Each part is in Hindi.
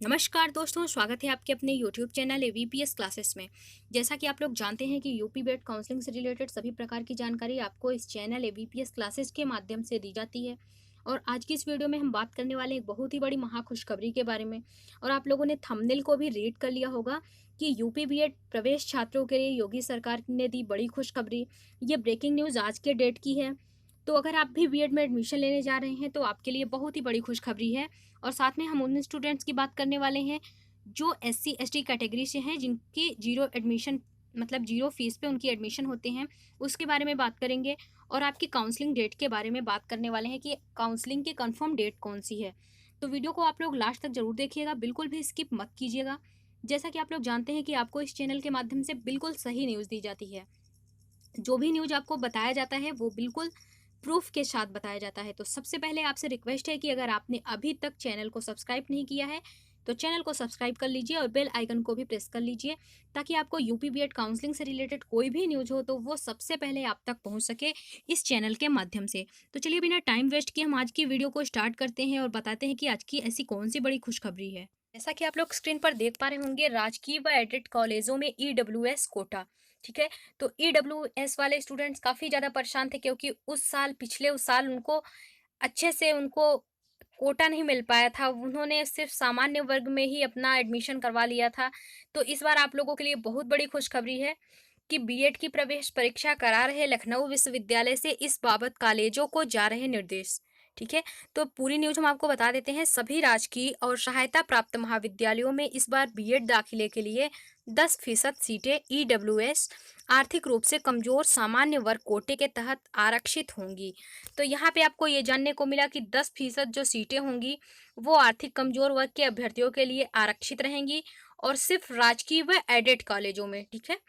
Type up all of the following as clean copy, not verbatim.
नमस्कार दोस्तों, स्वागत है आपके अपने यूट्यूब चैनल एवीपीएस क्लासेस में। जैसा कि आप लोग जानते हैं कि यूपी बेट काउंसलिंग से रिलेटेड सभी प्रकार की जानकारी आपको इस चैनल एवीपीएस क्लासेस के माध्यम से दी जाती है। और आज की इस वीडियो में हम बात करने वाले हैं एक बहुत ही बड़ी महाखुशखबरी के बारे में। और आप लोगों ने थंबनेल को भी रीड कर लिया होगा कि यूपी बीएड प्रवेश छात्रों के लिए योगी सरकार ने दी बड़ी खुशखबरी। ये ब्रेकिंग न्यूज़ आज के डेट की है। तो अगर आप भी बीएड में एडमिशन लेने जा रहे हैं तो आपके लिए बहुत ही बड़ी खुशखबरी है। और साथ में हम उन स्टूडेंट्स की बात करने वाले हैं जो एससी एसटी कैटेगरी से हैं, जिनके जीरो एडमिशन मतलब जीरो फीस पे उनकी एडमिशन होते हैं, उसके बारे में बात करेंगे। और आपकी काउंसलिंग डेट के बारे में बात करने वाले हैं कि काउंसलिंग की कंफर्म डेट कौन सी है। तो वीडियो को आप लोग लास्ट तक जरूर देखिएगा, बिल्कुल भी स्किप मत कीजिएगा। जैसा कि आप लोग जानते हैं कि आपको इस चैनल के माध्यम से बिल्कुल सही न्यूज़ दी जाती है। जो भी न्यूज़ आपको बताया जाता है वो बिल्कुल प्रूफ के साथ बताया जाता है। तो सबसे पहले आपसे रिक्वेस्ट है कि अगर आपने अभी तक चैनल को सब्सक्राइब नहीं किया है तो चैनल को सब्सक्राइब कर लीजिए और बेल आइकन को भी प्रेस कर लीजिए, ताकि आपको यूपी बीएड काउंसलिंग से रिलेटेड कोई भी न्यूज़ हो तो वो सबसे पहले आप तक पहुंच सके इस चैनल के माध्यम से। तो चलिए बिना टाइम वेस्ट किए हम आज की वीडियो को स्टार्ट करते हैं और बताते हैं कि आज की ऐसी कौन सी बड़ी खुशखबरी है। जैसा कि आप लोग स्क्रीन पर देख पा रहे होंगे, राजकीय व एडेड कॉलेजों में ईडब्ल्यूएस कोटा। ठीक है। तो ईडब्ल्यूएस वाले स्टूडेंट्स काफ़ी ज़्यादा परेशान थे, क्योंकि उस साल उनको अच्छे से उनको कोटा नहीं मिल पाया था। उन्होंने सिर्फ सामान्य वर्ग में ही अपना एडमिशन करवा लिया था। तो इस बार आप लोगों के लिए बहुत बड़ी खुशखबरी है कि बीएड की प्रवेश परीक्षा करा रहे लखनऊ विश्वविद्यालय से इस बाबत कॉलेजों को जा रहे निर्देश। ठीक है। तो पूरी न्यूज हम आपको बता देते हैं। सभी राजकीय और सहायता प्राप्त महाविद्यालयों में इस बार बीएड दाखिले के लिए 10% सीटें ईडब्ल्यूएस आर्थिक रूप से कमजोर सामान्य वर्ग कोटे के तहत आरक्षित होंगी। तो यहाँ पे आपको ये जानने को मिला कि 10% जो सीटें होंगी वो आर्थिक कमजोर वर्ग के अभ्यर्थियों के लिए आरक्षित रहेंगी, और सिर्फ राजकीय व एडेड कॉलेजों में। ठीक है।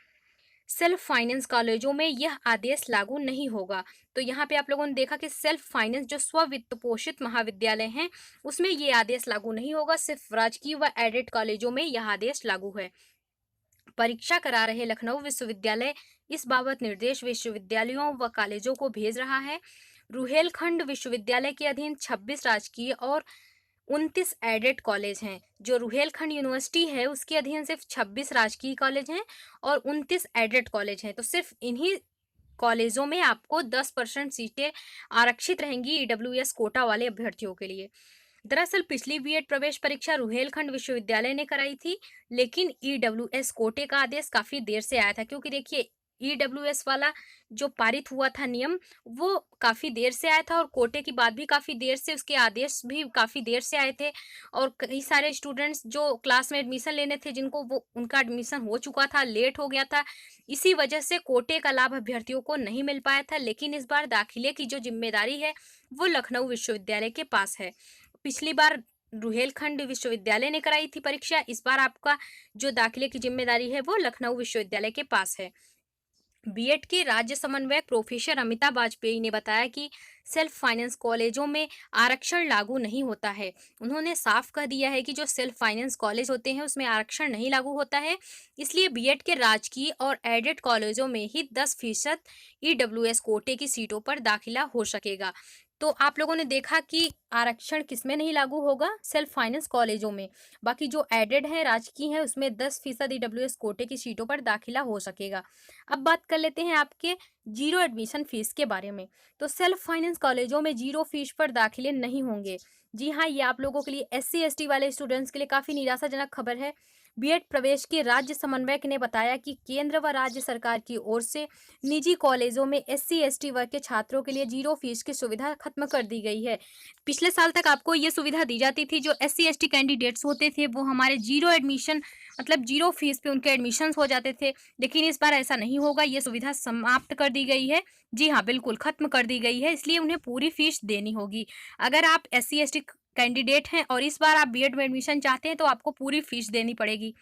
सेल्फ फाइनेंस कॉलेजों में यह आदेश लागू नहीं होगा। तो यहाँ पे आप लोगों ने देखा कि सेल्फ फाइनेंस जो स्व वित्त पोषित महाविद्यालय हैं उसमें ये आदेश लागू नहीं होगा, सिर्फ राजकीय व एडेड कॉलेजों में यह आदेश लागू है। परीक्षा करा रहे लखनऊ विश्वविद्यालय इस बाबत निर्देश विश्वविद्यालयों व कॉलेजों को भेज रहा है। रुहेलखंड विश्वविद्यालय के अधीन 26 राजकीय और 29 एडेड कॉलेज हैं। जो रुहेलखंड यूनिवर्सिटी है उसके अधीन सिर्फ 26 राजकीय कॉलेज हैं और 29 एडेड कॉलेज हैं। तो सिर्फ इन्हीं कॉलेजों में आपको 10% सीटें आरक्षित रहेंगी ईडब्ल्यूएस कोटा वाले अभ्यर्थियों के लिए। दरअसल पिछली बीएड प्रवेश परीक्षा रुहेलखंड विश्वविद्यालय ने कराई थी, लेकिन ईडब्ल्यूएस कोटे का आदेश काफी देर से आया था, क्योंकि देखिए ईडब्ल्यूएस वाला जो पारित हुआ था नियम वो काफी देर से आया था, और कोटे की बात भी काफी देर से, उसके आदेश भी काफी देर से आए थे। और कई सारे स्टूडेंट्स जो क्लास में एडमिशन लेने थे जिनको वो उनका एडमिशन हो चुका था, लेट हो गया था, इसी वजह से कोटे का लाभ अभ्यर्थियों को नहीं मिल पाया था। लेकिन इस बार दाखिले की जो जिम्मेदारी है वो लखनऊ विश्वविद्यालय के पास है। पिछली बार रुहेलखंड विश्वविद्यालय ने कराई थी परीक्षा, इस बार आपका जो दाखिले की जिम्मेदारी है वो लखनऊ विश्वविद्यालय के पास है। बीएड के राज्य समन्वयक प्रोफेसर अमिता वाजपेयी ने बताया कि सेल्फ फाइनेंस कॉलेजों में आरक्षण लागू नहीं होता है। उन्होंने साफ कह दिया है कि जो सेल्फ फाइनेंस कॉलेज होते हैं उसमें आरक्षण नहीं लागू होता है, इसलिए बीएड के राजकीय और एडेड कॉलेजों में ही 10% ईडब्ल्यूएस कोटे की सीटों पर दाखिला हो सकेगा। तो आप लोगों ने देखा कि आरक्षण किसमें नहीं लागू होगा, सेल्फ फाइनेंस कॉलेजों में। बाकी जो एडेड है राजकीय है उसमें 10% ईडब्ल्यूएस कोटे की सीटों पर दाखिला हो सकेगा। अब बात कर लेते हैं आपके जीरो एडमिशन फीस के बारे में। तो सेल्फ फाइनेंस कॉलेजों में जीरो फीस पर दाखिले नहीं होंगे। जी हाँ, ये आप लोगों के लिए एससी एसटी वाले स्टूडेंट्स के लिए काफ़ी निराशाजनक खबर है। बीएड प्रवेश के राज्य समन्वयक ने बताया कि केंद्र व राज्य सरकार की ओर से निजी कॉलेजों में एससी एसटी वर्ग के छात्रों के लिए जीरो फीस की सुविधा खत्म कर दी गई है। पिछले साल तक आपको ये सुविधा दी जाती थी, जो एससी एसटी कैंडिडेट्स होते थे वो हमारे जीरो एडमिशन मतलब जीरो फीस पे उनके एडमिशन्स हो जाते थे। लेकिन इस बार ऐसा नहीं होगा, ये सुविधा समाप्त कर दी गई है। जी हाँ, बिल्कुल खत्म कर दी गई है, इसलिए उन्हें पूरी फीस देनी होगी। अगर आप एससी एसटी कैंडिडेट हैं और इस बार आप बीएड में एडमिशन चाहते हैं तो आपको पूरी फीस देनी पड़ेगी,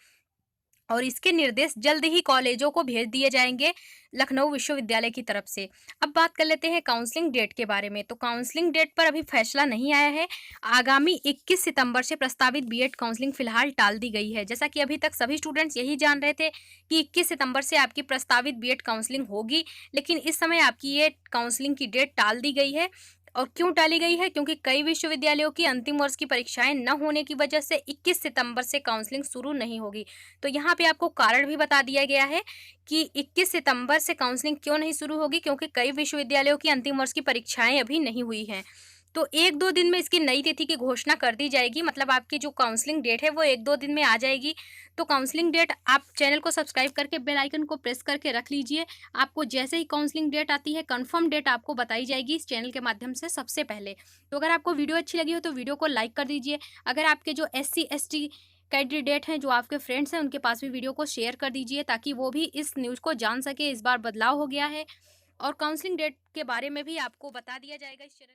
और इसके निर्देश जल्द ही कॉलेजों को भेज दिए जाएंगे लखनऊ विश्वविद्यालय की तरफ से। अब बात कर लेते हैं काउंसलिंग डेट के बारे में। तो काउंसलिंग डेट पर अभी फैसला नहीं आया है। आगामी 21 सितंबर से प्रस्तावित बीएड काउंसलिंग फिलहाल टाल दी गई है। जैसा कि अभी तक सभी स्टूडेंट्स यही जान रहे थे कि 21 सितंबर से आपकी प्रस्तावित बीएड काउंसलिंग होगी, लेकिन इस समय आपकी ये काउंसलिंग की डेट टाल दी गई है। और क्यों टाली गई है? क्योंकि कई विश्वविद्यालयों की अंतिम वर्ष की परीक्षाएं न होने की वजह से 21 सितंबर से काउंसलिंग शुरू नहीं होगी। तो यहाँ पे आपको कारण भी बता दिया गया है कि 21 सितंबर से काउंसलिंग क्यों नहीं शुरू होगी, क्योंकि कई विश्वविद्यालयों की अंतिम वर्ष की परीक्षाएं अभी नहीं हुई हैं। तो 1-2 दिन में इसकी नई तिथि की घोषणा कर दी जाएगी, मतलब आपकी जो काउंसलिंग डेट है वो 1-2 दिन में आ जाएगी। तो काउंसलिंग डेट आप चैनल को सब्सक्राइब करके बेल आइकन को प्रेस करके रख लीजिए। आपको जैसे ही काउंसलिंग डेट आती है, कंफर्म डेट आपको बताई जाएगी इस चैनल के माध्यम से सबसे पहले। तो अगर आपको वीडियो अच्छी लगी हो तो वीडियो को लाइक कर दीजिए। अगर आपके जो एससी, एसटी कैंडिडेट हैं, जो आपके फ्रेंड्स हैं, उनके पास भी वीडियो को शेयर कर दीजिए ताकि वो भी इस न्यूज़ को जान सके। इस बार बदलाव हो गया है और काउंसलिंग डेट के बारे में भी आपको बता दिया जाएगा इस चैनल